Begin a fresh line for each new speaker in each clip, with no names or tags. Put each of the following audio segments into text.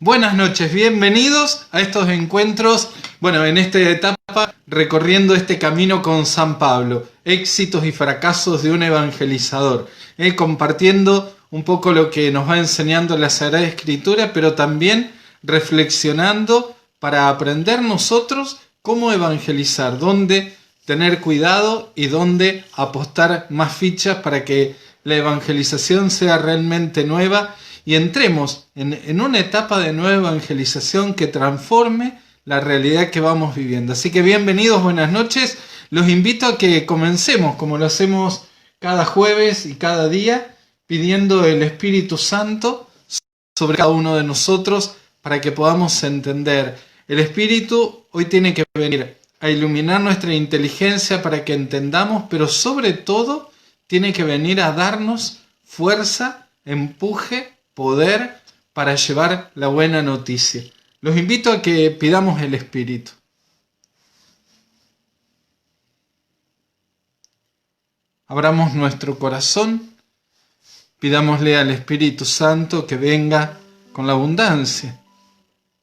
Buenas noches, bienvenidos a estos encuentros, en esta etapa recorriendo este camino con San Pablo, éxitos y fracasos de un evangelizador, compartiendo un poco lo que nos va enseñando la Sagrada Escritura, pero también reflexionando para aprender nosotros cómo evangelizar, dónde tener cuidado y dónde apostar más fichas para que la evangelización sea realmente nueva y entremos en una etapa de nueva evangelización que transforme la realidad que vamos viviendo. Así que bienvenidos, buenas noches. Los invito a que comencemos, como lo hacemos cada jueves y cada día, pidiendo el Espíritu Santo sobre cada uno de nosotros para que podamos entender. El Espíritu hoy tiene que venir a iluminar nuestra inteligencia para que entendamos, pero sobre todo tiene que venir a darnos fuerza, empuje, poder para llevar la buena noticia. Los invito a que pidamos el Espíritu. Abramos nuestro corazón, pidámosle al Espíritu Santo que venga con la abundancia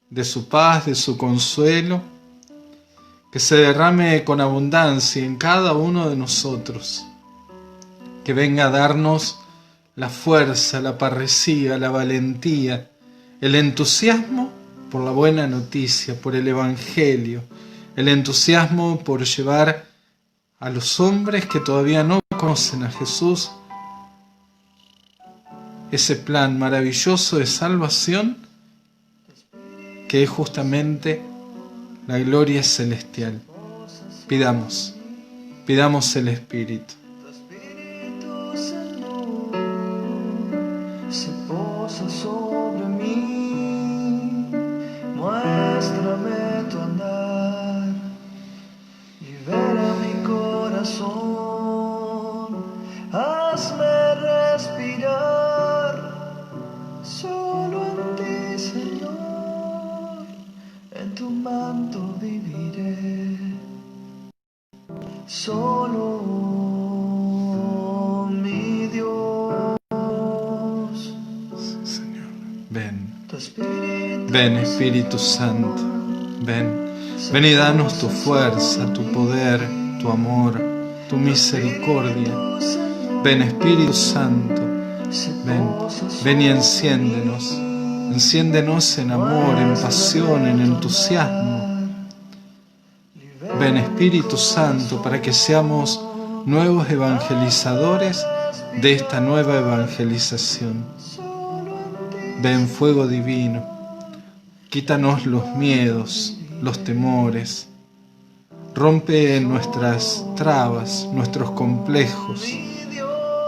de su paz, de su consuelo, que se derrame con abundancia en cada uno de nosotros, que venga a darnos la fuerza, la parresía, la valentía, el entusiasmo por la buena noticia, por el Evangelio, el entusiasmo por llevar a los hombres que todavía no conocen a Jesús ese plan maravilloso de salvación que es justamente la gloria celestial. Pidamos el Espíritu.
Se posa sobre mí, muéstrame tu andar, libera mi corazón, hazme respirar, solo en ti, Señor, en tu manto viviré, solo mi Dios.
Ven Espíritu Santo, ven y danos tu fuerza, tu poder, tu amor, tu misericordia. Ven Espíritu Santo, ven y enciéndenos en amor, en pasión, en entusiasmo. Ven Espíritu Santo para que seamos nuevos evangelizadores de esta nueva evangelización. Ven fuego divino, quítanos los miedos, los temores, rompe nuestras trabas, nuestros complejos.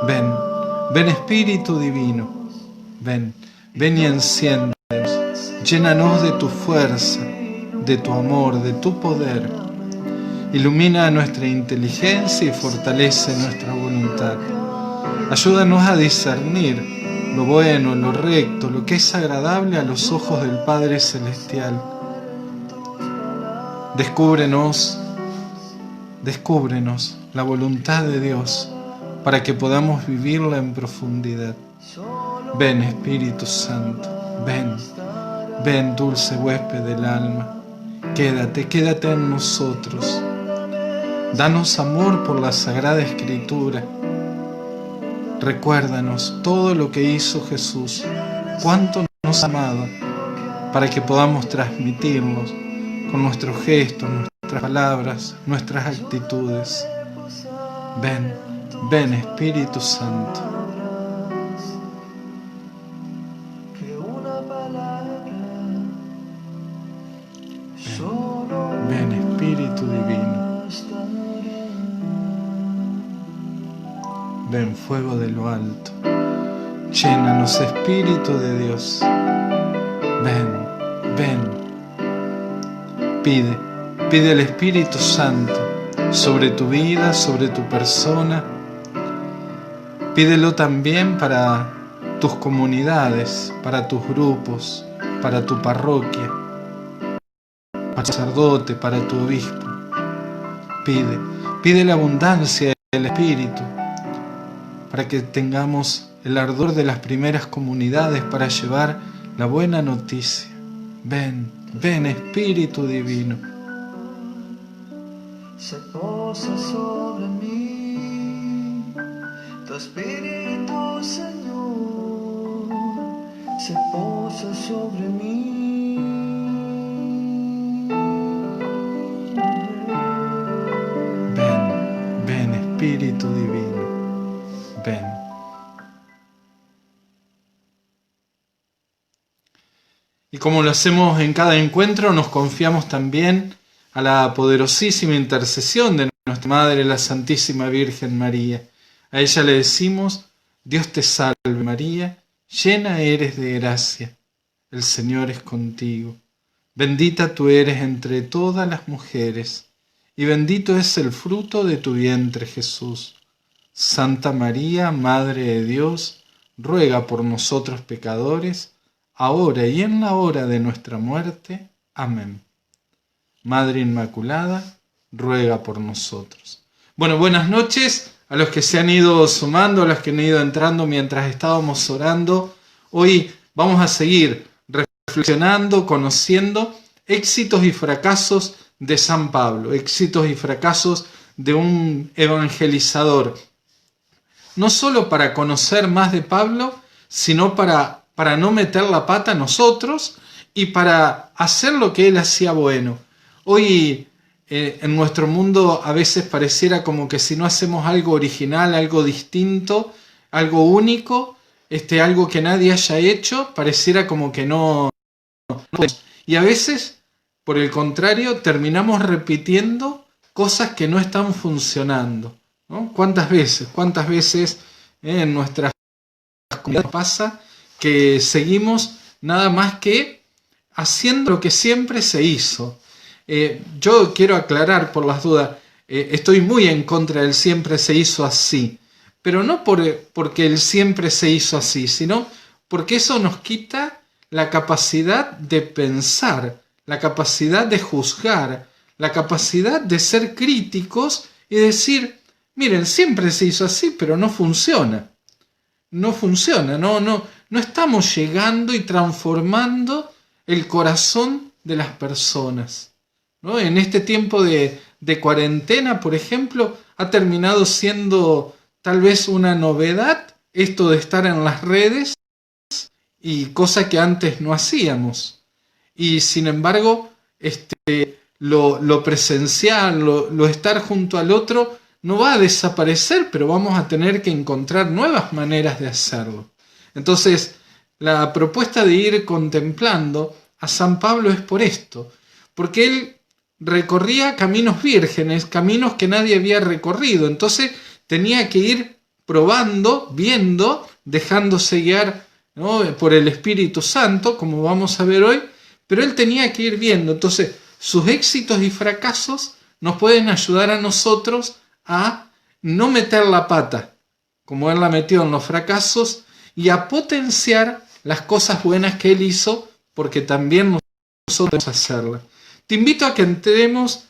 Ven Espíritu Divino, ven y enciéndenos, llénanos de tu fuerza, de tu amor, de tu poder. Ilumina nuestra inteligencia y fortalece nuestra voluntad. Ayúdanos a discernir lo bueno, lo recto, lo que es agradable a los ojos del Padre Celestial. Descúbrenos la voluntad de Dios para que podamos vivirla en profundidad. Ven Espíritu Santo, ven dulce huésped del alma, quédate en nosotros. Danos amor por la Sagrada Escritura. Recuérdanos todo lo que hizo Jesús, cuánto nos amaba, para que podamos transmitirlos con nuestros gestos, nuestras palabras, nuestras actitudes. Ven Espíritu Santo. Ven Espíritu Divino. Ven fuego de lo alto, llénanos Espíritu de Dios. Ven. Pide el Espíritu Santo sobre tu vida, sobre tu persona. Pídelo también para tus comunidades, para tus grupos, para tu parroquia, para tu sacerdote, para tu obispo. Pide la abundancia del Espíritu, para que tengamos el ardor de las primeras comunidades para llevar la buena noticia. ven, ven Espíritu Divino.
Se posa sobre mí, tu Espíritu, Señor, se posa sobre mí.
Ven, ven Espíritu Divino, ven. Y como lo hacemos en cada encuentro, nos confiamos también a la poderosísima intercesión de nuestra Madre, la Santísima Virgen María. A ella le decimos: Dios te salve María, llena eres de gracia, el Señor es contigo. Bendita tú eres entre todas las mujeres, y bendito es el fruto de tu vientre Jesús. Santa María, Madre de Dios, ruega por nosotros pecadores, ahora y en la hora de nuestra muerte. Amén. Madre Inmaculada, ruega por nosotros. Bueno, buenas noches a los que se han ido sumando, a los que han ido entrando mientras estábamos orando. Hoy vamos a seguir reflexionando, conociendo éxitos y fracasos de San Pablo, éxitos y fracasos de un evangelizador. No solo para conocer más de Pablo, sino para no meter la pata nosotros y para hacer lo que él hacía bueno. Hoy en nuestro mundo a veces pareciera como que si no hacemos algo original, algo distinto, algo único, algo que nadie haya hecho, pareciera como que no. Y a veces, por el contrario, terminamos repitiendo cosas que no están funcionando, ¿no? ¿Cuántas veces en nuestras comunidades pasa que seguimos nada más que haciendo lo que siempre se hizo? Yo quiero aclarar por las dudas, estoy muy en contra del siempre se hizo así, pero no porque el siempre se hizo así, sino porque eso nos quita la capacidad de pensar, la capacidad de juzgar, la capacidad de ser críticos y decir: miren, siempre se hizo así, pero no funciona. No funciona, no estamos llegando y transformando el corazón de las personas, ¿no? En este tiempo de cuarentena, por ejemplo, ha terminado siendo tal vez una novedad esto de estar en las redes, y cosa que antes no hacíamos. Y sin embargo, lo presencial, lo estar junto al otro, no va a desaparecer, pero vamos a tener que encontrar nuevas maneras de hacerlo. Entonces, la propuesta de ir contemplando a San Pablo es por esto, porque él recorría caminos vírgenes, caminos que nadie había recorrido. Entonces, tenía que ir probando, viendo, dejándose guiar, ¿no?, por el Espíritu Santo, como vamos a ver hoy, pero él tenía que ir viendo. Entonces, sus éxitos y fracasos nos pueden ayudar a nosotros a no meter la pata, como él la metió en los fracasos, y a potenciar las cosas buenas que él hizo, porque también nosotros podemos hacerlas. Te invito a que entremos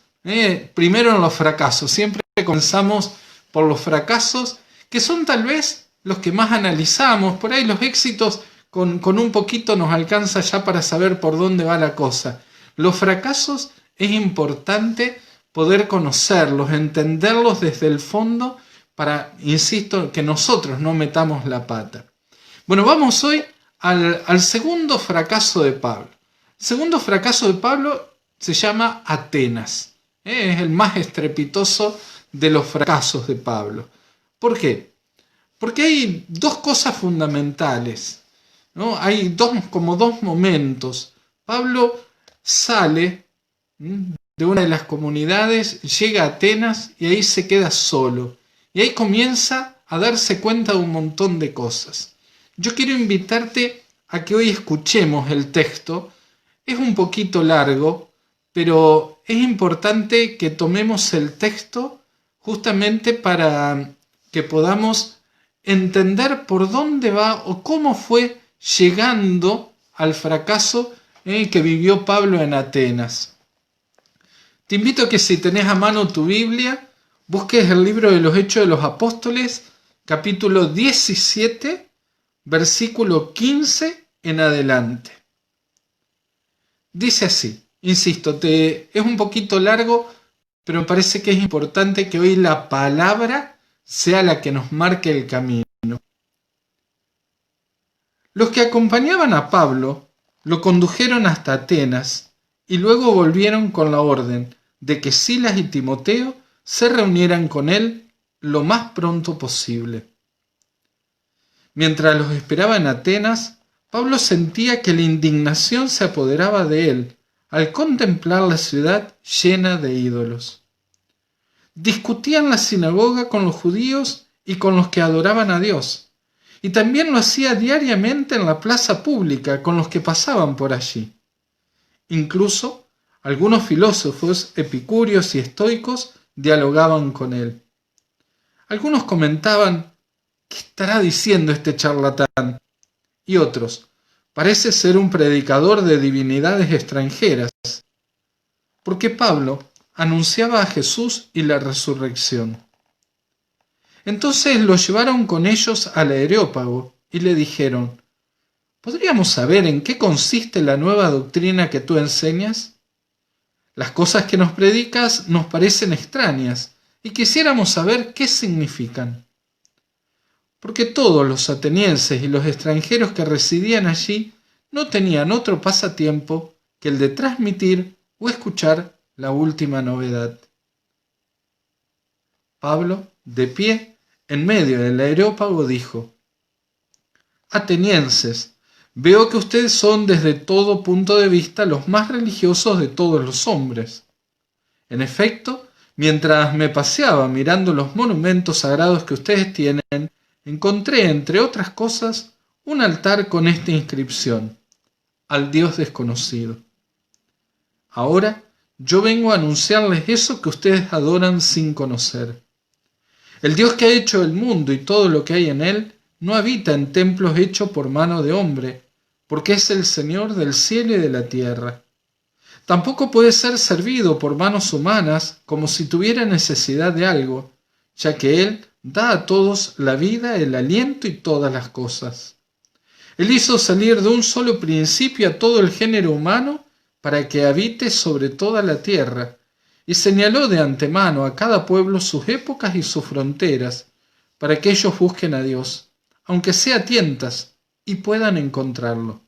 primero en los fracasos. Siempre comenzamos por los fracasos, que son tal vez los que más analizamos. Por ahí los éxitos con un poquito nos alcanza ya para saber por dónde va la cosa. Los fracasos es importante poder conocerlos, entenderlos desde el fondo para, insisto, que nosotros no metamos la pata. Bueno, vamos hoy al segundo fracaso de Pablo. El segundo fracaso de Pablo se llama Atenas. Es el más estrepitoso de los fracasos de Pablo. ¿Por qué? Porque hay dos cosas fundamentales, ¿no? Hay como dos momentos. Pablo sale de una de las comunidades, llega a Atenas y ahí se queda solo. Y ahí comienza a darse cuenta de un montón de cosas. Yo quiero invitarte a que hoy escuchemos el texto. Es un poquito largo, pero es importante que tomemos el texto justamente para que podamos entender por dónde va o cómo fue llegando al fracaso que vivió Pablo en Atenas. Te invito a que, si tenés a mano tu Biblia, busques el libro de los Hechos de los Apóstoles, capítulo 17, versículo 15 en adelante. Dice así, insisto, es un poquito largo, pero me parece que es importante que hoy la palabra sea la que nos marque el camino. Los que acompañaban a Pablo lo condujeron hasta Atenas y luego volvieron con la orden de que Silas y Timoteo se reunieran con él lo más pronto posible. Mientras los esperaba en Atenas, Pablo sentía que la indignación se apoderaba de él al contemplar la ciudad llena de ídolos. Discutía en la sinagoga con los judíos y con los que adoraban a Dios, y también lo hacía diariamente en la plaza pública con los que pasaban por allí. Incluso algunos filósofos epicúreos y estoicos dialogaban con él. Algunos comentaban: ¿qué estará diciendo este charlatán? Y otros: parece ser un predicador de divinidades extranjeras, porque Pablo anunciaba a Jesús y la resurrección. Entonces lo llevaron con ellos al Areópago y le dijeron: ¿podríamos saber en qué consiste la nueva doctrina que tú enseñas? Las cosas que nos predicas nos parecen extrañas y quisiéramos saber qué significan. Porque todos los atenienses y los extranjeros que residían allí no tenían otro pasatiempo que el de transmitir o escuchar la última novedad. Pablo, de pie, en medio del Areópago, dijo: atenienses, veo que ustedes son desde todo punto de vista los más religiosos de todos los hombres. En efecto, mientras me paseaba mirando los monumentos sagrados que ustedes tienen, encontré, entre otras cosas, un altar con esta inscripción: al Dios desconocido. Ahora yo vengo a anunciarles eso que ustedes adoran sin conocer. El Dios que ha hecho el mundo y todo lo que hay en él no habita en templos hechos por mano de hombre, porque es el Señor del cielo y de la tierra. Tampoco puede ser servido por manos humanas como si tuviera necesidad de algo, ya que Él da a todos la vida, el aliento y todas las cosas. Él hizo salir de un solo principio a todo el género humano para que habite sobre toda la tierra, y señaló de antemano a cada pueblo sus épocas y sus fronteras, para que ellos busquen a Dios, aunque sea a tientas, y puedan encontrarlo.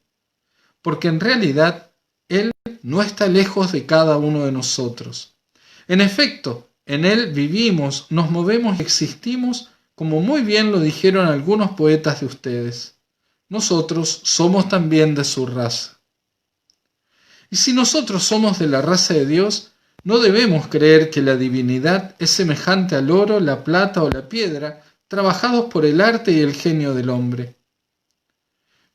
Porque en realidad Él no está lejos de cada uno de nosotros. En efecto, en Él vivimos, nos movemos y existimos, como muy bien lo dijeron algunos poetas de ustedes. Nosotros somos también de su raza. Y si nosotros somos de la raza de Dios, no debemos creer que la divinidad es semejante al oro, la plata o la piedra, trabajados por el arte y el genio del hombre.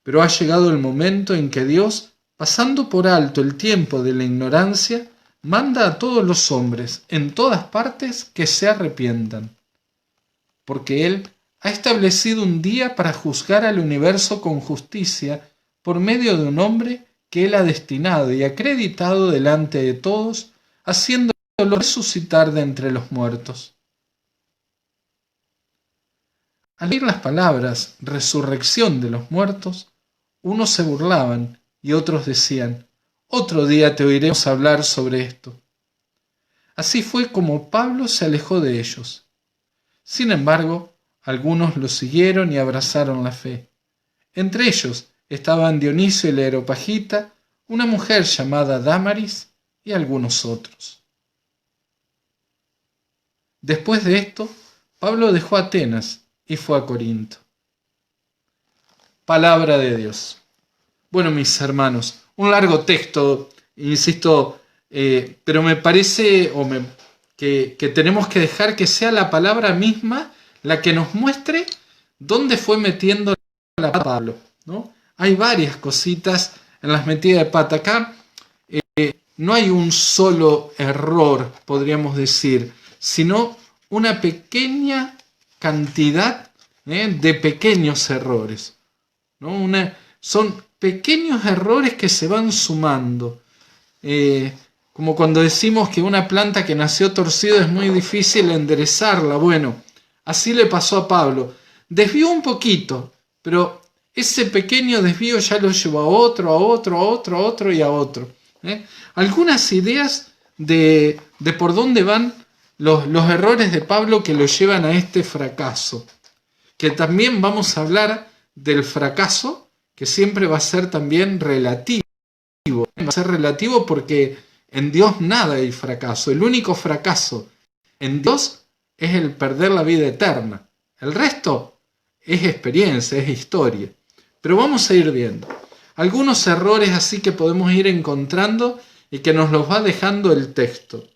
Pero ha llegado el momento en que Dios, pasando por alto el tiempo de la ignorancia, manda a todos los hombres, en todas partes, que se arrepientan. Porque Él ha establecido un día para juzgar al universo con justicia por medio de un hombre que Él ha destinado y acreditado delante de todos, haciéndolo resucitar de entre los muertos. Al oír las palabras resurrección de los muertos, unos se burlaban y otros decían: otro día te oiremos hablar sobre esto. Así fue como Pablo se alejó de ellos. Sin embargo, algunos lo siguieron y abrazaron la fe. Entre ellos estaban Dionisio el Areopagita, una mujer llamada Dámaris y algunos otros. Después de esto, Pablo dejó Atenas y fue a Corinto. Palabra de Dios. Bueno, mis hermanos, un largo texto, insisto, pero me parece que tenemos que dejar que sea la palabra misma la que nos muestre dónde fue metiendo la pata Pablo, ¿no? Hay varias cositas en las metidas de pata. Acá no hay un solo error, podríamos decir, sino una pequeña cantidad de pequeños errores, ¿no? Son pequeños errores que se van sumando. Como cuando decimos que una planta que nació torcida es muy difícil enderezarla. Bueno, así le pasó a Pablo. Desvió un poquito, pero ese pequeño desvío ya lo llevó a otro y a otro. Algunas ideas de por dónde van los errores de Pablo que lo llevan a este fracaso. Que también vamos a hablar del fracaso, que siempre va a ser también relativo. Va a ser relativo porque en Dios nada hay fracaso. El único fracaso en Dios es el perder la vida eterna. El resto es experiencia, es historia. Pero vamos a ir viendo algunos errores así que podemos ir encontrando y que nos los va dejando el texto.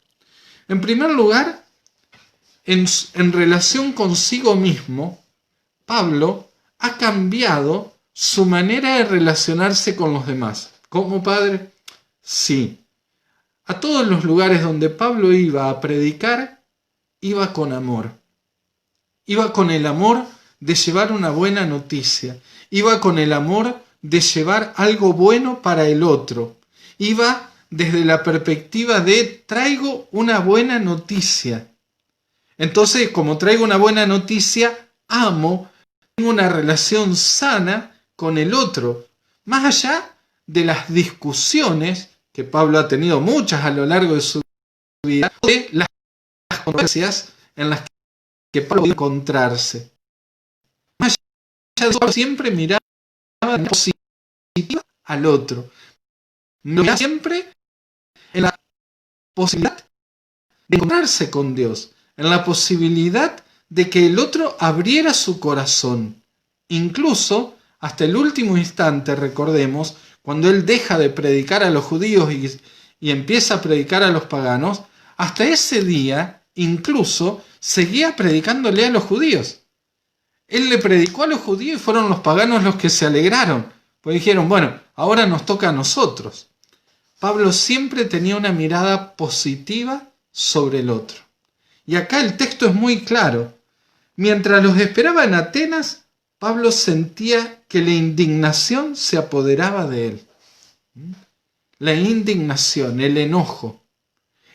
En primer lugar, en relación consigo mismo, Pablo ha cambiado su manera de relacionarse con los demás. ¿Cómo, padre? Sí. A todos los lugares donde Pablo iba a predicar, iba con amor. Iba con el amor de llevar una buena noticia. Iba con el amor de llevar algo bueno para el otro. Iba desde la perspectiva de traigo una buena noticia. Entonces, como traigo una buena noticia, amo, tengo una relación sana con el otro. Más allá de las discusiones, que Pablo ha tenido muchas a lo largo de su vida, de las controversias en las que Pablo puede encontrarse. Más allá de eso, siempre miraba en positiva al otro. Miraba siempre en la posibilidad de encontrarse con Dios, en la posibilidad de que el otro abriera su corazón. Incluso hasta el último instante, recordemos, cuando él deja de predicar a los judíos y empieza a predicar a los paganos, hasta ese día incluso seguía predicándole a los judíos. Él le predicó a los judíos y fueron los paganos los que se alegraron, pues dijeron, bueno, ahora nos toca a nosotros. Pablo siempre tenía una mirada positiva sobre el otro. Y acá el texto es muy claro. Mientras los esperaba en Atenas, Pablo sentía que la indignación se apoderaba de él. La indignación, el enojo.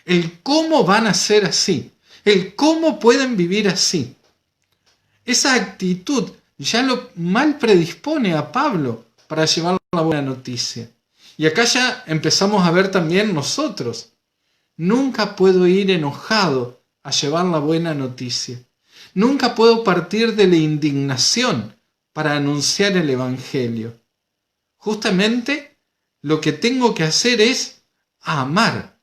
El cómo van a ser así. El cómo pueden vivir así. Esa actitud ya lo mal predispone a Pablo para llevar la buena noticia. Y acá ya empezamos a ver también nosotros. Nunca puedo ir enojado a llevar la buena noticia. Nunca puedo partir de la indignación para anunciar el Evangelio. Justamente lo que tengo que hacer es amar.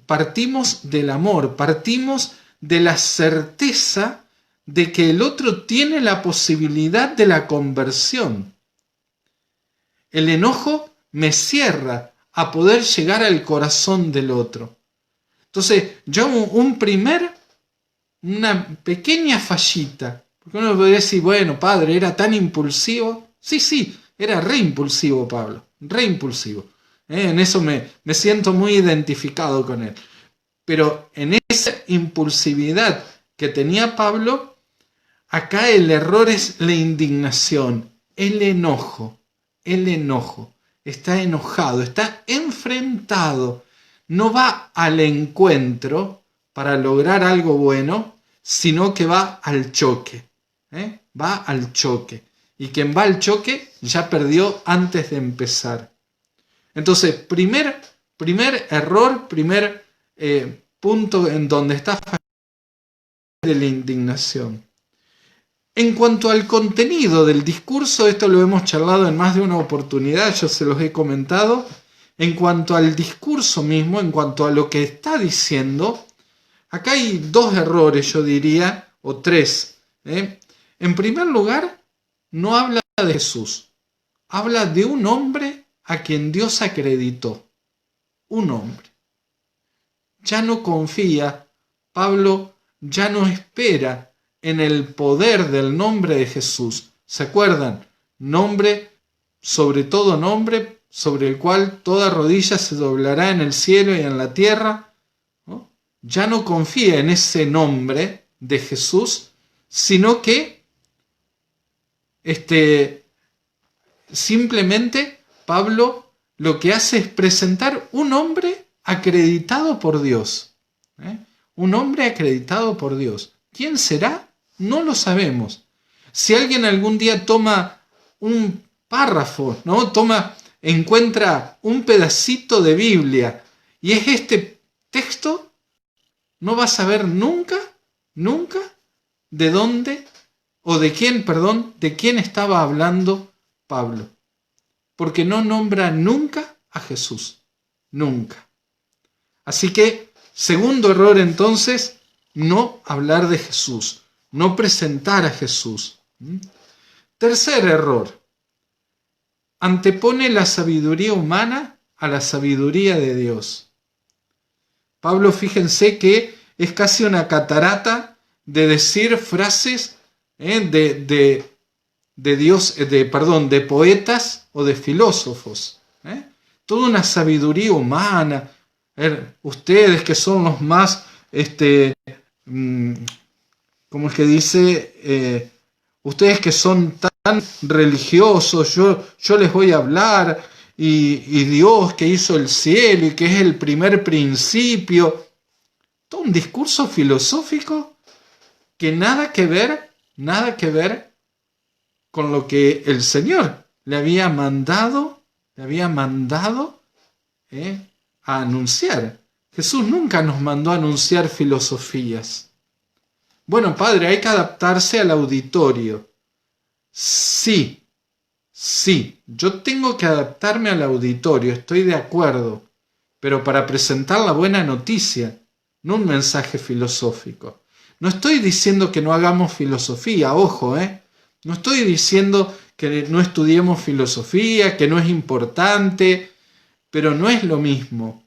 Partimos del amor, partimos de la certeza de que el otro tiene la posibilidad de la conversión. El enojo me cierra a poder llegar al corazón del otro. Entonces, yo una pequeña fallita, porque uno podría decir, bueno, padre, ¿era tan impulsivo? Sí, era re impulsivo Pablo, re impulsivo. En eso me siento muy identificado con él. Pero en esa impulsividad que tenía Pablo, acá el error es la indignación, el enojo. Está enojado, está enfrentado. No va al encuentro para lograr algo bueno, sino que va al choque. Va al choque. Y quien va al choque ya perdió antes de empezar. Entonces, primer error, punto en donde está de la indignación. En cuanto al contenido del discurso, esto lo hemos charlado en más de una oportunidad, yo se los he comentado. En cuanto al discurso mismo, en cuanto a lo que está diciendo, acá hay dos errores, yo diría, o tres. En primer lugar, no habla de Jesús, habla de un hombre a quien Dios acreditó. Un hombre. Ya no confía, Pablo ya no espera en el poder del nombre de Jesús. ¿Se acuerdan? Nombre, sobre todo nombre, sobre el cual toda rodilla se doblará en el cielo y en la tierra. ¿No? Ya no confía en ese nombre de Jesús, sino que simplemente Pablo lo que hace es presentar un hombre acreditado por Dios. Un hombre acreditado por Dios. ¿Quién será? No lo sabemos. Si alguien algún día toma un párrafo, ¿no? Encuentra un pedacito de Biblia y es este texto, no va a saber nunca, nunca de dónde o de quién estaba hablando Pablo. Porque no nombra nunca a Jesús. Nunca. Así que, segundo error entonces, no hablar de Jesús. No presentar a Jesús. Tercer error. Antepone la sabiduría humana a la sabiduría de Dios. Pablo, fíjense que es casi una catarata de decir frases de poetas o de filósofos. Toda una sabiduría humana. Ustedes que son los más, ¿cómo es que dice? Ustedes que son tan religiosos, yo les voy a hablar, y Dios que hizo el cielo y que es el primer principio. Todo un discurso filosófico que nada que ver con lo que el Señor le había mandado a anunciar. Jesús nunca nos mandó a anunciar filosofías. Bueno, padre, hay que adaptarse al auditorio. Sí, yo tengo que adaptarme al auditorio, estoy de acuerdo, pero para presentar la buena noticia, no un mensaje filosófico. No estoy diciendo que no hagamos filosofía, ojo, No estoy diciendo que no estudiemos filosofía, que no es importante, pero no es lo mismo.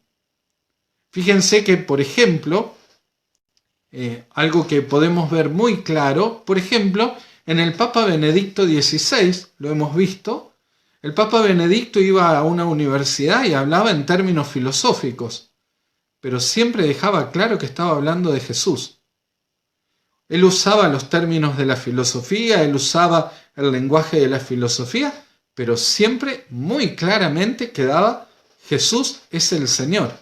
Fíjense que, por ejemplo, algo que podemos ver muy claro, por ejemplo, en el Papa Benedicto XVI, lo hemos visto, el Papa Benedicto iba a una universidad y hablaba en términos filosóficos, pero siempre dejaba claro que estaba hablando de Jesús. Él usaba los términos de la filosofía, él usaba el lenguaje de la filosofía, pero siempre muy claramente quedaba: Jesús es el Señor.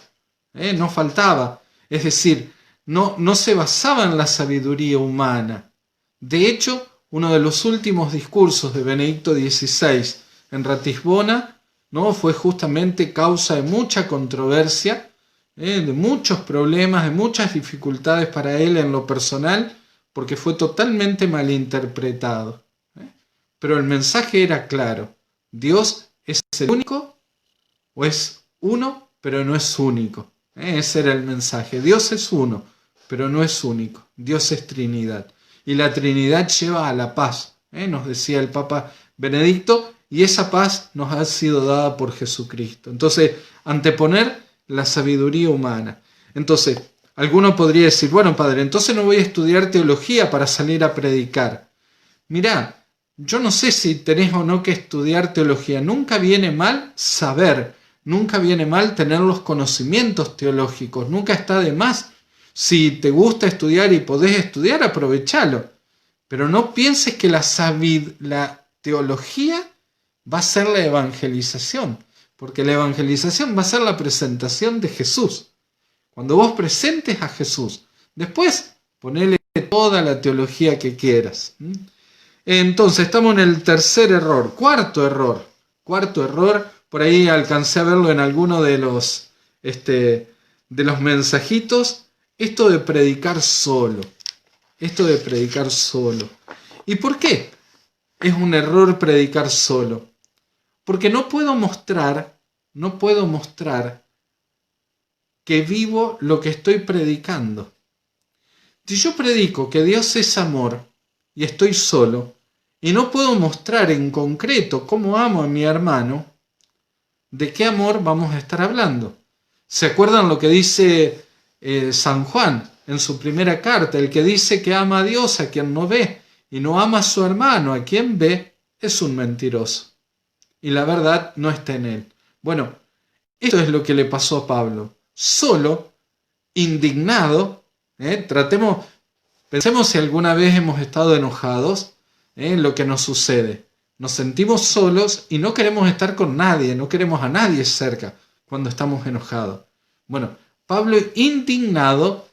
No faltaba. Es decir, no se basaba en la sabiduría humana. De hecho, uno de los últimos discursos de Benedicto XVI en Ratisbona, ¿no?, fue justamente causa de mucha controversia, de muchos problemas, de muchas dificultades para él en lo personal, porque fue totalmente malinterpretado. Pero el mensaje era claro: Dios es el único, o es uno, pero no es único. Ese era el mensaje. Dios es uno, pero no es único. Dios es Trinidad. Y la Trinidad lleva a la paz, nos decía el Papa Benedicto, y esa paz nos ha sido dada por Jesucristo. Entonces, anteponer la sabiduría humana. Entonces, alguno podría decir: bueno, padre, entonces no voy a estudiar teología para salir a predicar. Mirá, yo no sé si tenés o no que estudiar teología. Nunca viene mal saber, nunca viene mal tener los conocimientos teológicos, nunca está de más. Si te gusta estudiar y podés estudiar, aprovechalo. Pero no pienses que la teología va a ser la evangelización, porque la evangelización va a ser la presentación de Jesús. Cuando vos presentes a Jesús, después ponele toda la teología que quieras. Entonces, estamos en el tercer error. Cuarto error, por ahí alcancé a verlo en alguno de los mensajitos, esto de predicar solo. ¿Y por qué es un error predicar solo? Porque no puedo mostrar que vivo lo que estoy predicando. Si yo predico que Dios es amor y estoy solo, y no puedo mostrar en concreto cómo amo a mi hermano, ¿de qué amor vamos a estar hablando? ¿Se acuerdan lo que dice San Juan en su primera carta? El que dice que ama a Dios a quien no ve y no ama a su hermano a quien ve es un mentiroso. Y la verdad no está en él. Bueno, esto es lo que le pasó a Pablo. Solo, indignado, pensemos si alguna vez hemos estado enojados, lo que nos sucede. Nos sentimos solos y no queremos estar con nadie, no queremos a nadie cerca cuando estamos enojados. Bueno, Pablo, indignado,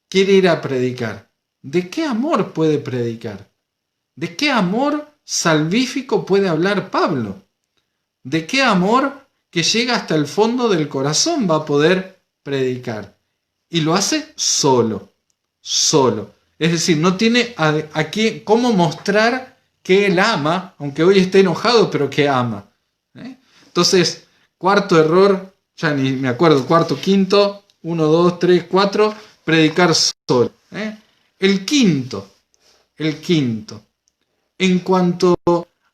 quiere ir a predicar. ¿De qué amor puede predicar? ¿De qué amor salvífico puede hablar Pablo? ¿De qué amor que llega hasta el fondo del corazón va a poder predicar? Y lo hace solo, solo. Es decir, no tiene aquí cómo mostrar que él ama, aunque hoy esté enojado, pero que ama. Entonces, cuarto error, ya ni me acuerdo, cuarto, quinto, 1, 2, 3, 4, predicar solo. El quinto, en cuanto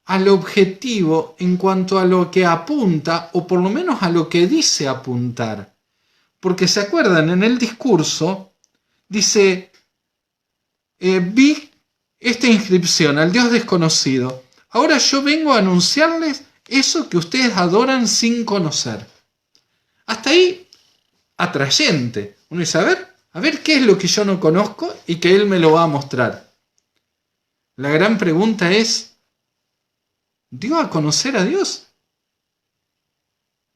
al objetivo, en cuanto a lo que apunta, o por lo menos a lo que dice apuntar. Porque se acuerdan, en el discurso dice, vi esta inscripción al Dios desconocido. Ahora yo vengo a anunciarles eso que ustedes adoran sin conocer. Hasta ahí, atrayente. Uno dice, a ver qué es lo que yo no conozco y que Él me lo va a mostrar. La gran pregunta es, ¿dio a conocer a Dios?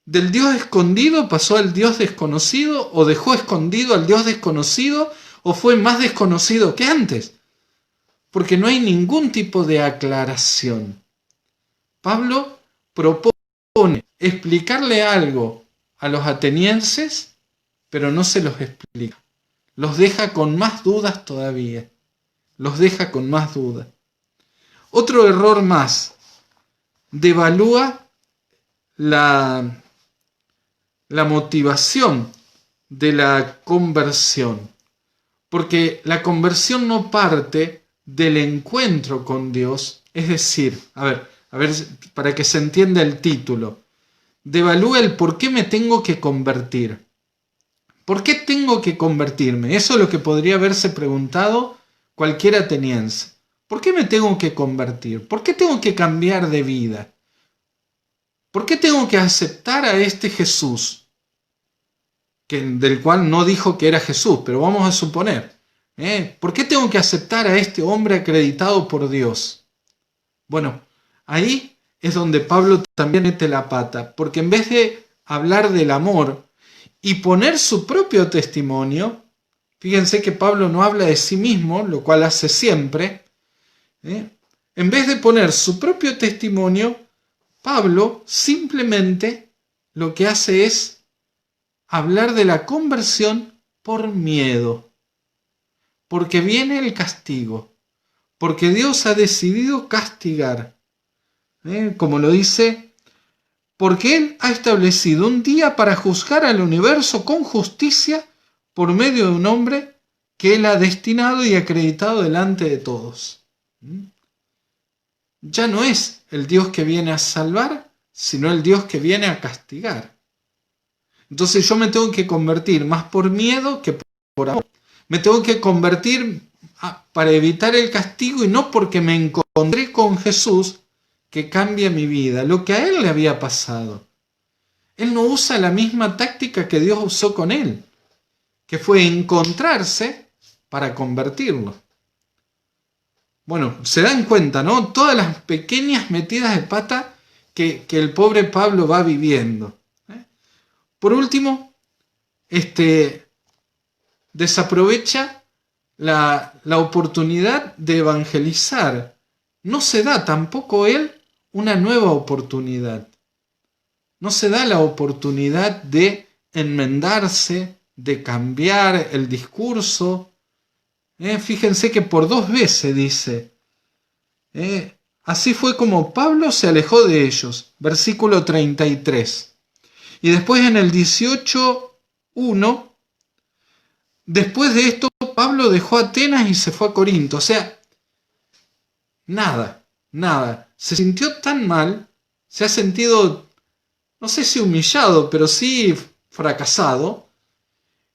¿Del Dios escondido pasó al Dios desconocido? ¿O dejó escondido al Dios desconocido? ¿O fue más desconocido que antes? Porque no hay ningún tipo de aclaración. Pablo propone explicarle algo a los atenienses, pero no se los explica. Los deja con más dudas todavía. Los deja con más dudas. Otro error más. Devalúa la motivación de la conversión. Porque la conversión no parte del encuentro con Dios. Es decir, a ver, para que se entienda el título. Devalúa el por qué me tengo que convertir. ¿Por qué tengo que convertirme? Eso es lo que podría haberse preguntado cualquier ateniense. ¿Por qué me tengo que convertir? ¿Por qué tengo que cambiar de vida? ¿Por qué tengo que aceptar a este Jesús? Del cual no dijo que era Jesús, pero vamos a suponer. ¿Por qué tengo que aceptar a este hombre acreditado por Dios? Bueno, ahí es donde Pablo también mete la pata, porque en vez de hablar del amor y poner su propio testimonio, fíjense que Pablo no habla de sí mismo, lo cual hace siempre. En vez de poner su propio testimonio, Pablo simplemente lo que hace es hablar de la conversión por miedo, porque viene el castigo, porque Dios ha decidido castigar. Como lo dice, porque Él ha establecido un día para juzgar al universo con justicia por medio de un hombre que Él ha destinado y acreditado delante de todos. Ya no es el Dios que viene a salvar, sino el Dios que viene a castigar. Entonces yo me tengo que convertir más por miedo que por amor. Me tengo que convertir para evitar el castigo y no porque me encontré con Jesús que cambia mi vida, lo que a Él le había pasado. Él no usa la misma táctica que Dios usó con Él, que fue encontrarse para convertirlo. Bueno, se dan cuenta, ¿no? Todas las pequeñas metidas de pata que el pobre Pablo va viviendo. Por último, desaprovecha la oportunidad de evangelizar. No se da tampoco él una nueva oportunidad. No se da la oportunidad de enmendarse, de cambiar el discurso. Fíjense que por 2 veces dice, así fue como Pablo se alejó de ellos, versículo 33. Y después en el 18:1, después de esto Pablo dejó Atenas y se fue a Corinto. O sea, nada. Se sintió tan mal, se ha sentido, no sé si humillado, pero sí fracasado,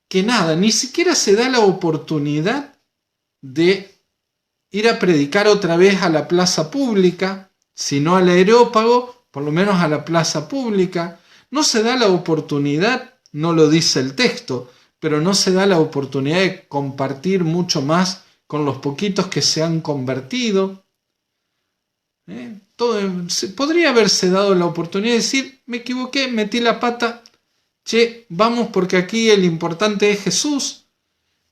que nada, ni siquiera se da la oportunidad de ir a predicar otra vez a la plaza pública, sino al Areópago, por lo menos a la plaza pública. No se da la oportunidad, no lo dice el texto, pero no se da la oportunidad de compartir mucho más con los poquitos que se han convertido. Podría haberse dado la oportunidad de decir, me equivoqué, metí la pata, vamos porque aquí el importante es Jesús.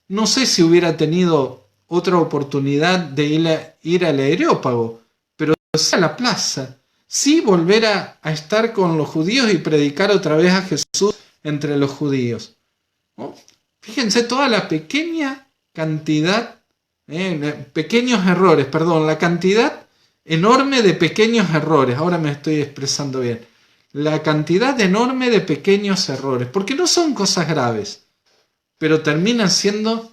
No sé si hubiera tenido otra oportunidad de ir al Areópago, pero a la plaza, sí volver a estar con los judíos y predicar otra vez a Jesús entre los judíos. ¿No? Fíjense toda la pequeña cantidad, la cantidad enorme de pequeños errores. Ahora me estoy expresando bien. La cantidad enorme de pequeños errores, porque no son cosas graves, pero terminan siendo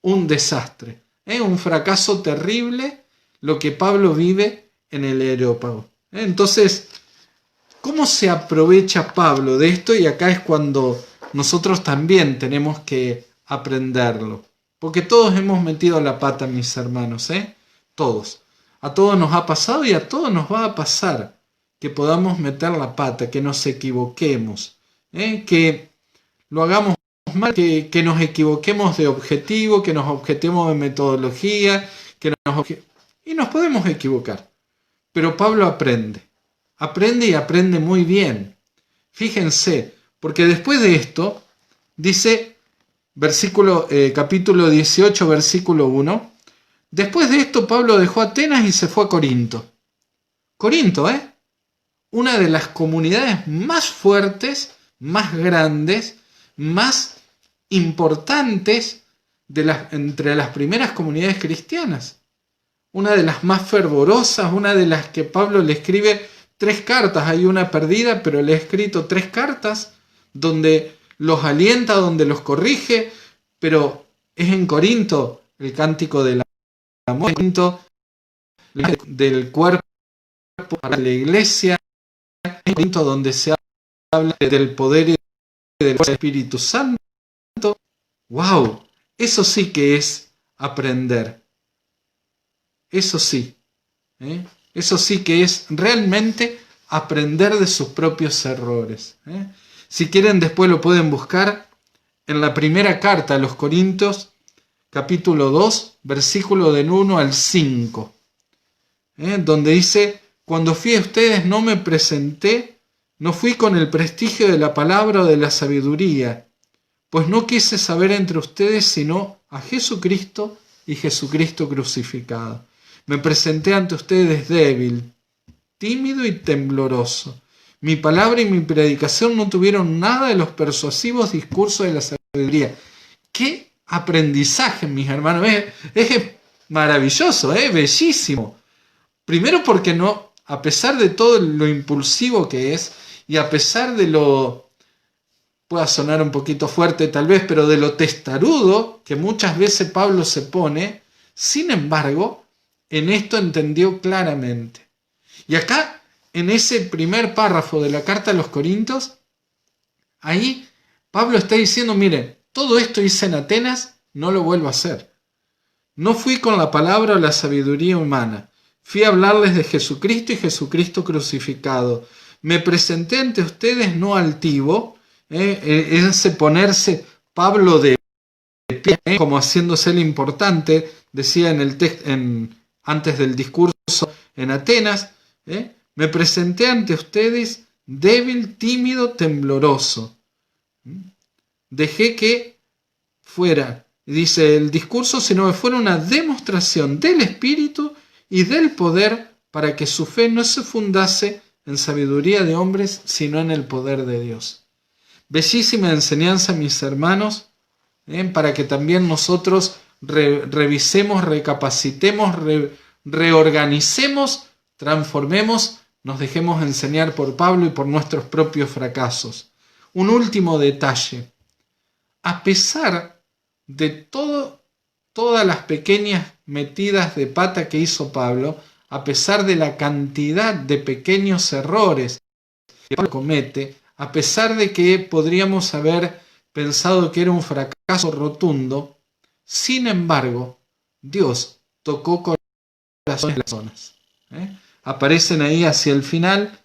un desastre, un fracaso terrible lo que Pablo vive en el Areópago. Entonces, ¿cómo se aprovecha Pablo de esto? Y acá es cuando nosotros también tenemos que aprenderlo, porque todos hemos metido la pata, mis hermanos, todos. A todos nos ha pasado y a todos nos va a pasar que podamos meter la pata, que nos equivoquemos, que lo hagamos mal, que nos equivoquemos de objetivo, que nos objetemos de metodología, y nos podemos equivocar. Pero Pablo aprende y aprende muy bien. Fíjense, porque después de esto, dice, capítulo 18, versículo 1, después de esto Pablo dejó Atenas y se fue a Corinto. Corinto, una de las comunidades más fuertes, más grandes, más importantes entre las primeras comunidades cristianas. Una de las más fervorosas, una de las que Pablo le escribe 3 cartas. Hay una perdida, pero le ha escrito 3 cartas donde los alienta, donde los corrige, pero es en Corinto el cántico del amor, del cuerpo para la iglesia, en Corinto donde se habla del poder y del Espíritu Santo. ¡Wow! Eso sí que es aprender. Eso sí. Eso sí que es realmente aprender de sus propios errores. Si quieren, después lo pueden buscar en la primera carta a los Corintios, capítulo 2, versículo del 1 al 5, donde dice: cuando fui a ustedes no me presenté, no fui con el prestigio de la palabra o de la sabiduría, pues no quise saber entre ustedes sino a Jesucristo y Jesucristo crucificado. Me presenté ante ustedes débil, tímido y tembloroso. Mi palabra y mi predicación no tuvieron nada de los persuasivos discursos de la sabiduría. ¡Qué aprendizaje, mis hermanos! Es maravilloso, bellísimo. Primero porque no, a pesar de todo lo impulsivo que es, y a pesar de lo, pueda sonar un poquito fuerte tal vez, pero de lo testarudo que muchas veces Pablo se pone, sin embargo, en esto entendió claramente. Y acá, en ese primer párrafo de la carta a los Corintios, ahí Pablo está diciendo: miren, todo esto hice en Atenas, no lo vuelvo a hacer. No fui con la palabra o la sabiduría humana. Fui a hablarles de Jesucristo y Jesucristo crucificado. Me presenté ante ustedes no altivo, ese ponerse Pablo de pie, como haciéndose el importante, decía en el texto, antes del discurso en Atenas, me presenté ante ustedes débil, tímido, tembloroso. Dejé que fuera, dice el discurso, sino que fuera una demostración del Espíritu y del poder, para que su fe no se fundase en sabiduría de hombres, sino en el poder de Dios. Bellísima enseñanza, mis hermanos, para que también nosotros revisemos, recapacitemos, reorganicemos, transformemos, nos dejemos enseñar por Pablo y por nuestros propios fracasos. Un último detalle. A pesar de todas las pequeñas metidas de pata que hizo Pablo, a pesar de la cantidad de pequeños errores que Pablo comete, a pesar de que podríamos haber pensado que era un fracaso rotundo, sin embargo, Dios tocó corazones de las personas. Aparecen ahí hacia el final,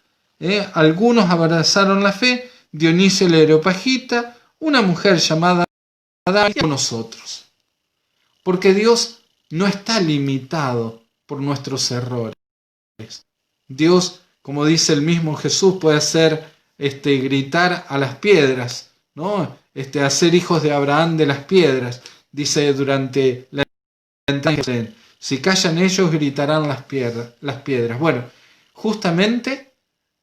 algunos abrazaron la fe, Dionisio el Areopagita, una mujer llamada Damaris y nosotros. Porque Dios no está limitado por nuestros errores. Dios, como dice el mismo Jesús, puede hacer gritar a las piedras, ¿no? Hacer hijos de Abraham de las piedras. Dice durante la entrega: si callan ellos, gritarán las piedras. Bueno, Justamente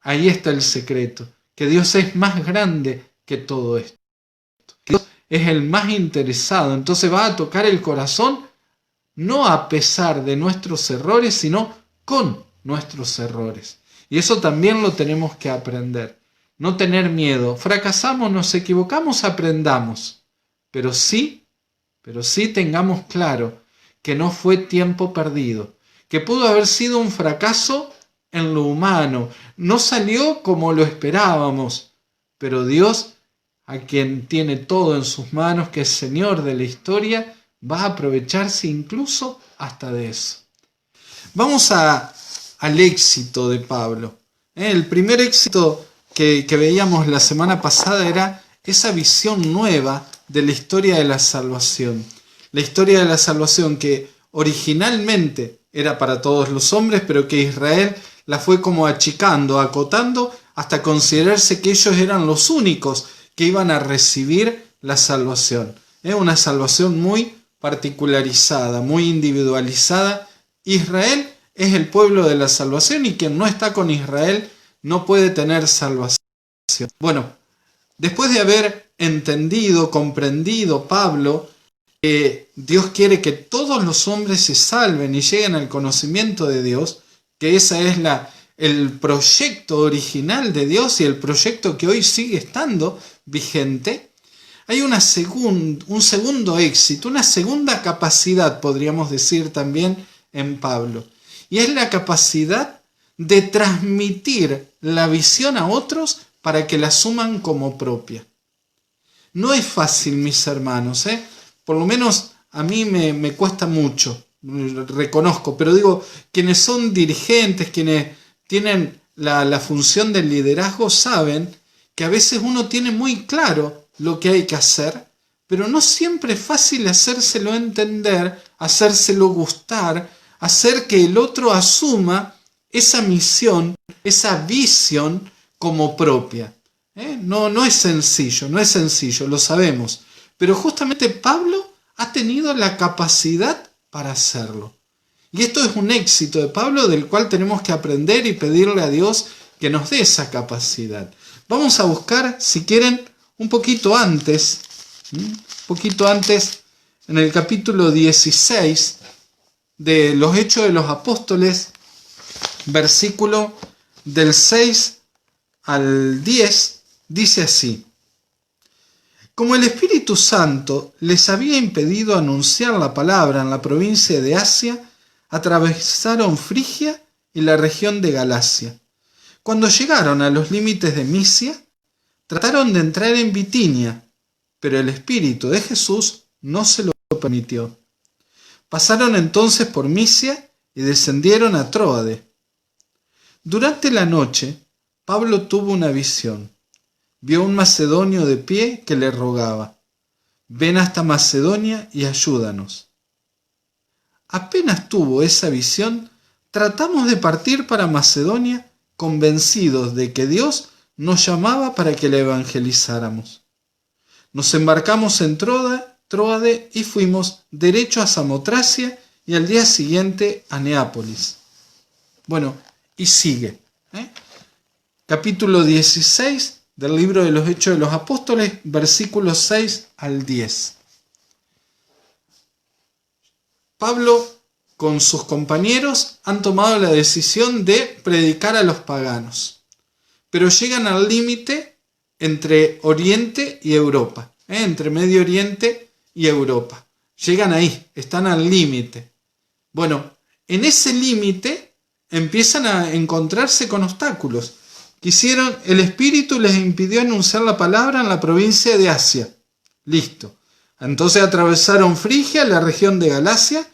ahí está el secreto, que Dios es más grande que todo esto. Dios es el más interesado, entonces va a tocar el corazón no a pesar de nuestros errores, sino con nuestros errores. Y eso también lo tenemos que aprender. No tener miedo. Fracasamos, nos equivocamos, aprendamos. Pero sí tengamos claro que no fue tiempo perdido, que pudo haber sido un fracaso en lo humano. No salió como lo esperábamos, pero Dios, a quien tiene todo en sus manos, que es Señor de la historia, va a aprovecharse incluso hasta de eso. Vamos al éxito de Pablo. El primer éxito que veíamos la semana pasada era esa visión nueva de la historia de la salvación. La historia de la salvación que originalmente era para todos los hombres, pero que Israel la fue como achicando, acotando, hasta considerarse que ellos eran los únicos que iban a recibir la salvación. Una salvación muy particularizada, muy individualizada. Israel es el pueblo de la salvación y quien no está con Israel no puede tener salvación. Bueno, después de haber entendido, comprendido Pablo que Dios quiere que todos los hombres se salven y lleguen al conocimiento de Dios, que ese es el proyecto original de Dios y el proyecto que hoy sigue estando vigente, hay un segundo éxito, una segunda capacidad, podríamos decir también, en Pablo. Y es la capacidad de transmitir la visión a otros para que la asuman como propia. No es fácil, mis hermanos, Por lo menos a mí me cuesta mucho, reconozco, pero digo, quienes son dirigentes, quienes tienen la función del liderazgo, saben que a veces uno tiene muy claro lo que hay que hacer, pero no siempre es fácil hacérselo entender, hacérselo gustar, hacer que el otro asuma esa misión, esa visión como propia. No es sencillo, lo sabemos. Pero justamente Pablo ha tenido la capacidad para hacerlo. Y esto es un éxito de Pablo del cual tenemos que aprender y pedirle a Dios que nos dé esa capacidad. Vamos a buscar, si quieren, un poquito antes, en el capítulo 16 de los Hechos de los Apóstoles, versículo del 6 al 10, dice así: como el Espíritu Santo les había impedido anunciar la palabra en la provincia de Asia, atravesaron Frigia y la región de Galacia. Cuando llegaron a los límites de Misia, trataron de entrar en Bitinia, pero el Espíritu de Jesús no se lo permitió. Pasaron entonces por Misia y descendieron a Tróade. Durante la noche, Pablo tuvo una visión. Vio un macedonio de pie que le rogaba: ven hasta Macedonia y ayúdanos. Apenas tuvo esa visión, tratamos de partir para Macedonia, convencidos de que Dios nos llamaba para que le evangelizáramos. Nos embarcamos en Tróade y fuimos derecho a Samotracia y al día siguiente a Neápolis. Bueno, y sigue. Capítulo 16 del libro de los Hechos de los Apóstoles, versículos 6 al 10. Pablo con sus compañeros han tomado la decisión de predicar a los paganos, pero llegan al límite entre Oriente y Europa, entre Medio Oriente y Europa. Llegan ahí, están al límite. Bueno, en ese límite empiezan a encontrarse con obstáculos. El Espíritu les impidió anunciar la palabra en la provincia de Asia. Listo. Entonces atravesaron Frigia, la región de Galacia,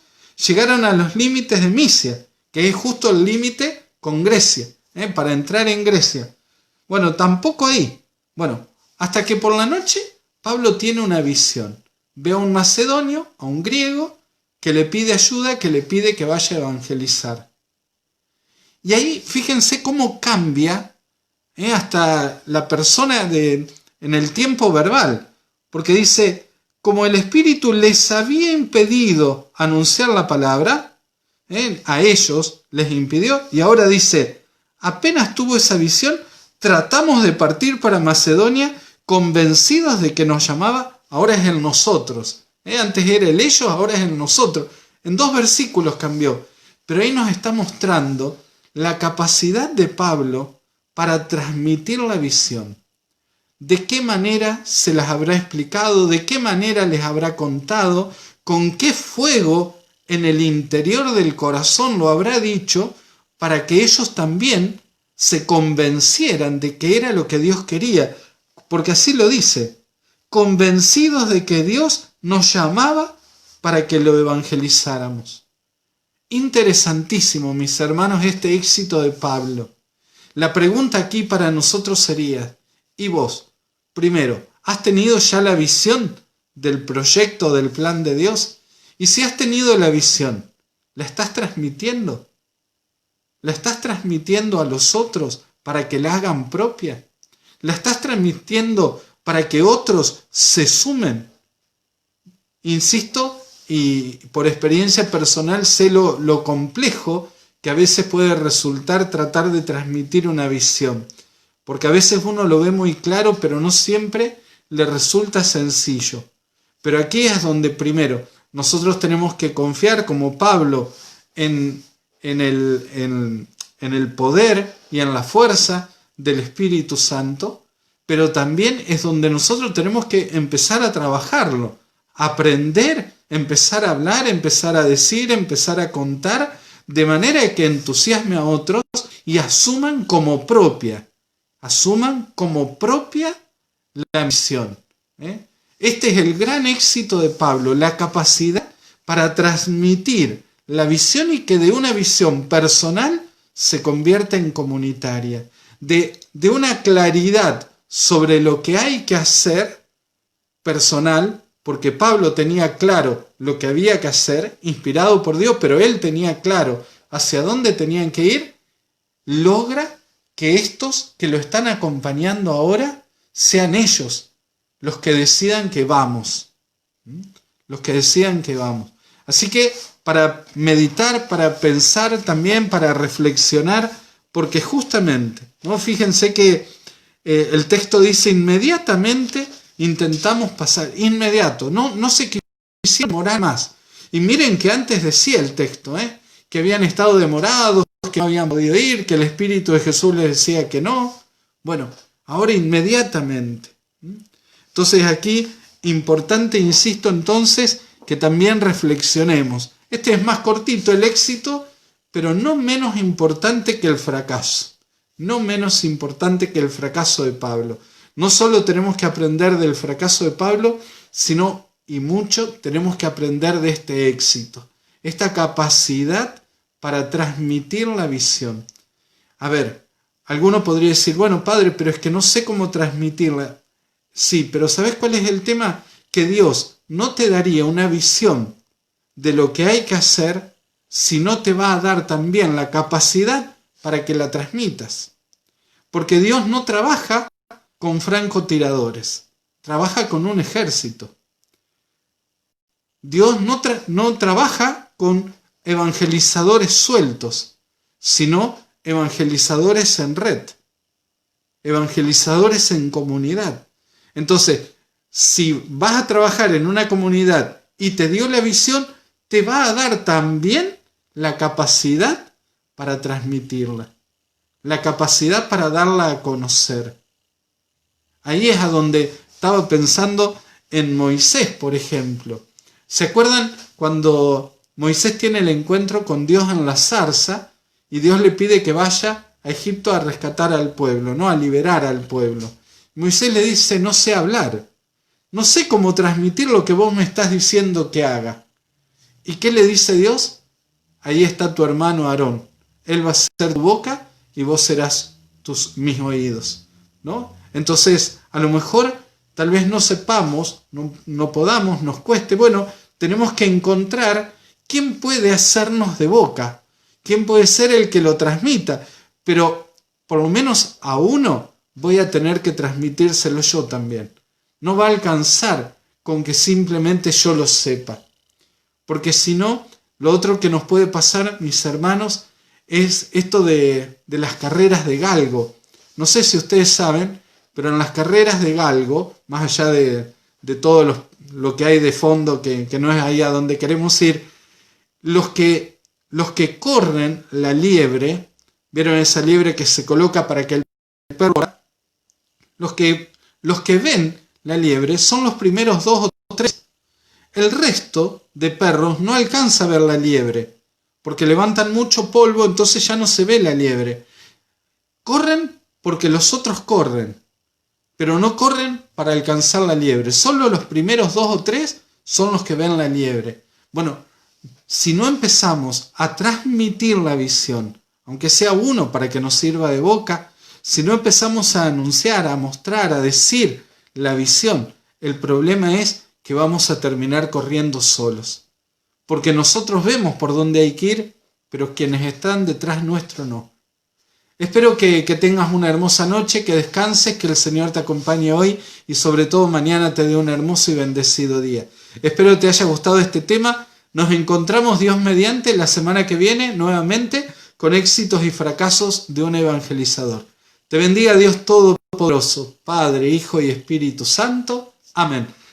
llegaron a los límites de Misia, que es justo el límite con Grecia, para entrar en Grecia. Bueno, tampoco ahí. Bueno, hasta que por la noche Pablo tiene una visión. Ve a un macedonio, a un griego, que le pide ayuda, que le pide que vaya a evangelizar. Y ahí fíjense cómo cambia hasta la persona en el tiempo verbal, porque dice, como el Espíritu les había impedido anunciar la palabra, a ellos les impidió, y ahora dice, apenas tuvo esa visión, tratamos de partir para Macedonia convencidos de que nos llamaba, ahora es el nosotros. Antes era el ellos, ahora es el nosotros. En 2 versículos cambió. Pero ahí nos está mostrando la capacidad de Pablo para transmitir la visión. ¿De qué manera se las habrá explicado? ¿De qué manera les habrá contado? ¿Con qué fuego en el interior del corazón lo habrá dicho para que ellos también se convencieran de que era lo que Dios quería? Porque así lo dice, convencidos de que Dios nos llamaba para que lo evangelizáramos. Interesantísimo, mis hermanos, este éxito de Pablo. La pregunta aquí para nosotros sería, ¿y vos? Primero, ¿has tenido ya la visión del proyecto, del plan de Dios? Y si has tenido la visión, ¿la estás transmitiendo? ¿La estás transmitiendo a los otros para que la hagan propia? ¿La estás transmitiendo para que otros se sumen? Insisto, y por experiencia personal sé lo complejo que a veces puede resultar tratar de transmitir una visión. Porque a veces uno lo ve muy claro, pero no siempre le resulta sencillo. Pero aquí es donde primero nosotros tenemos que confiar, como Pablo, en el poder y en la fuerza del Espíritu Santo, pero también es donde nosotros tenemos que empezar a trabajarlo, aprender, empezar a hablar, empezar a decir, empezar a contar, de manera que entusiasme a otros y asuman como propia la misión. Este es el gran éxito de Pablo, la capacidad para transmitir la visión y que de una visión personal se convierta en comunitaria, de una claridad sobre lo que hay que hacer personal, porque Pablo tenía claro lo que había que hacer, inspirado por Dios, pero él tenía claro hacia dónde tenían que ir, logra que estos que lo están acompañando ahora sean ellos los que decidan que vamos. Los que decidan que vamos. Así que para meditar, para pensar también, para reflexionar, porque justamente, ¿no? Fíjense que el texto dice inmediatamente intentamos pasar, inmediato, no se quisieron demorar más. Y miren que antes decía el texto, que habían estado demorados, que no habían podido ir, que el Espíritu de Jesús les decía que no. Bueno, ahora inmediatamente. Entonces aquí, importante, insisto entonces, que también reflexionemos. Este es más cortito el éxito, pero no menos importante que el fracaso. No menos importante que el fracaso de Pablo. No solo tenemos que aprender del fracaso de Pablo, sino, y mucho, tenemos que aprender de este éxito. Esta capacidad para transmitir la visión. A ver, alguno podría decir, bueno, padre, pero es que no sé cómo transmitirla. Sí, pero ¿sabes cuál es el tema? Que Dios no te daría una visión de lo que hay que hacer si no te va a dar también la capacidad para que la transmitas. Porque Dios no trabaja con francotiradores, trabaja con un ejército. Dios no trabaja con evangelizadores sueltos, sino evangelizadores en red, evangelizadores en comunidad. Entonces, si vas a trabajar en una comunidad y te dio la visión, te va a dar también la capacidad para transmitirla, la capacidad para darla a conocer. Ahí es a donde estaba pensando en Moisés, por ejemplo. ¿Se acuerdan cuando Moisés tiene el encuentro con Dios en la zarza y Dios le pide que vaya a Egipto a rescatar al pueblo, ¿no? A liberar al pueblo? Moisés le dice, no sé hablar, no sé cómo transmitir lo que vos me estás diciendo que haga. ¿Y qué le dice Dios? Ahí está tu hermano Aarón, él va a ser tu boca y vos serás mis oídos, ¿no? Entonces, a lo mejor, tal vez no sepamos, no podamos, nos cueste, bueno, tenemos que encontrar quién puede hacernos de boca, quién puede ser el que lo transmita, pero por lo menos a uno voy a tener que transmitírselo yo también. No va a alcanzar con que simplemente yo lo sepa. Porque si no, lo otro que nos puede pasar, mis hermanos, es esto de las carreras de galgo. No sé si ustedes saben, pero en las carreras de galgo, más allá de todo lo que hay de fondo, que no es ahí a donde queremos ir, los que corren la liebre, ¿vieron esa liebre que se coloca para que el perro... Los que ven la liebre son los primeros 2 o 3. El resto de perros no alcanza a ver la liebre, porque levantan mucho polvo, entonces ya no se ve la liebre. Corren porque los otros corren, pero no corren para alcanzar la liebre. Solo los primeros 2 o 3 son los que ven la liebre. Bueno, si no empezamos a transmitir la visión, aunque sea uno para que nos sirva de boca, si no empezamos a anunciar, a mostrar, a decir la visión, el problema es que vamos a terminar corriendo solos. Porque nosotros vemos por dónde hay que ir, pero quienes están detrás nuestro no. Espero que tengas una hermosa noche, que descanses, que el Señor te acompañe hoy y sobre todo mañana te dé un hermoso y bendecido día. Espero que te haya gustado este tema. Nos encontramos, Dios mediante, la semana que viene nuevamente con éxitos y fracasos de un evangelizador. Te bendiga Dios Todopoderoso, Padre, Hijo y Espíritu Santo. Amén.